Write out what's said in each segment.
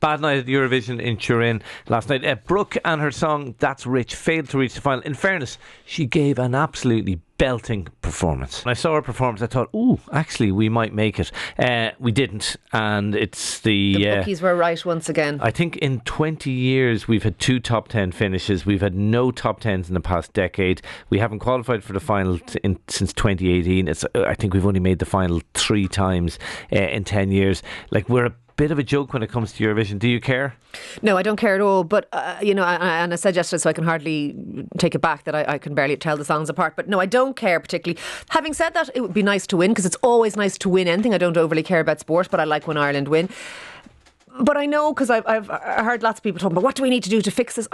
Bad night at Eurovision in Turin last night. Brooke and her song That's Rich failed to reach the final. In fairness, she gave an absolutely belting performance. When I saw her performance, I thought, ooh, actually we might make it. We didn't, and it's the bookies were right once again. I think in 20 years we've had 2 top 10 finishes. We've had no top 10s in the past decade. We haven't qualified for the final since 2018. I think we've only made the final 3 times in 10 years. Like, we're a bit of a joke when it comes to Eurovision. Do you care? No, I don't care at all. But, and I said yesterday, so I can hardly take it back, that I can barely tell the songs apart. But no, I don't care particularly. Having said that, it would be nice to win, because it's always nice to win anything. I don't overly care about sport, but I like when Ireland win. But I know, because I've heard lots of people talking about what do we need to do to fix this.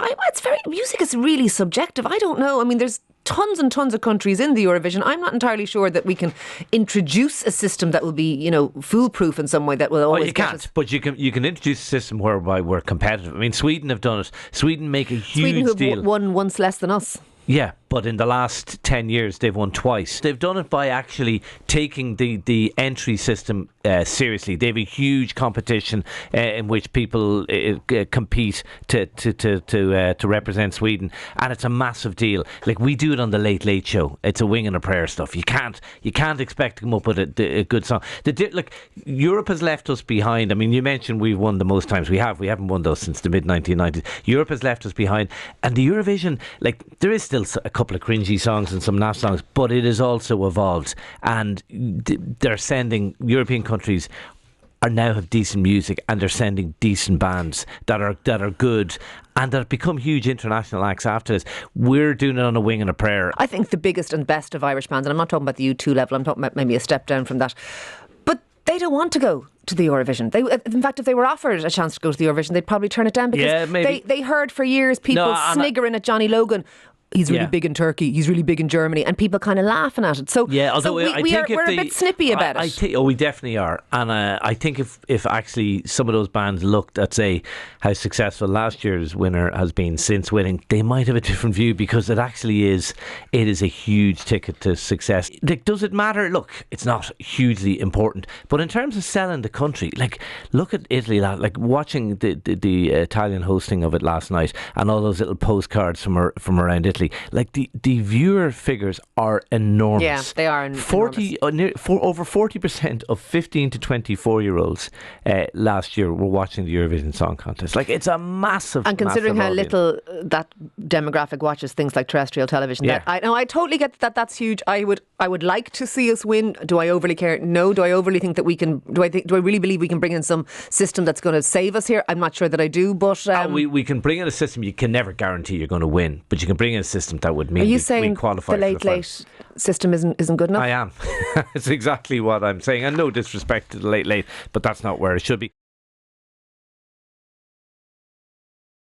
Music is really subjective. I don't know. I mean, there's tons and tons of countries in the Eurovision. I'm not entirely sure that we can introduce a system that will be, foolproof in some way, that will always. You can't, but you can introduce a system whereby we're competitive. I mean, Sweden have done it. Sweden make a huge deal. Sweden have won once less than us. Yeah, but in the last 10 years they've won twice. They've done it by actually taking the entry system seriously. They have a huge competition in which people compete to represent Sweden, and it's a massive deal. Like, we do it on the Late Late Show. It's a wing and a prayer stuff. You can't expect to come up with a good song. Europe has left us behind. I mean, you mentioned we've won the most times. We haven't won those since the mid 1990s. Europe has left us behind, and the Eurovision, like, there is still a couple of cringy songs and some naff songs, but it has also evolved, and they're sending European countries now have decent music, and they're sending decent bands that are good, and that have become huge international acts after this. We're doing it on a wing and a prayer. I think the biggest and best of Irish bands, and I'm not talking about the U2 level, I'm talking about maybe a step down from that, but they don't want to go to the Eurovision. In fact, if they were offered a chance to go to the Eurovision, they'd probably turn it down, because they heard for years people sniggering at Johnny Logan. He's really big in Turkey, he's really big in Germany, and people kind of laughing at it. So, we're a bit snippy about it. We definitely are. And I think if actually some of those bands looked at, say, how successful last year's winner has been since winning, they might have a different view, because it is a huge ticket to success. Like, does it matter? Look, it's not hugely important, but in terms of selling the country, like, look at Italy, like watching the Italian hosting of it last night, and all those little postcards from around Italy. Like, the viewer figures are enormous. Yeah, they are enormous. Over 40% of 15 to 24-year-olds last year were watching the Eurovision Song Contest. Like, it's a massive, and considering how audience. little that demographic watches things like terrestrial television, I totally get that. That's huge. I would like to see us win. Do I overly care? No. Do I overly think that we can? Do I really believe we can bring in some system that's going to save us here? I'm not sure that I do, but we can bring in a system. You can never guarantee you're going to win, but you can bring in a system that would mean Are you saying we qualify the late system isn't good enough? I am. It's exactly what I'm saying, and no disrespect to the late, but that's not where it should be.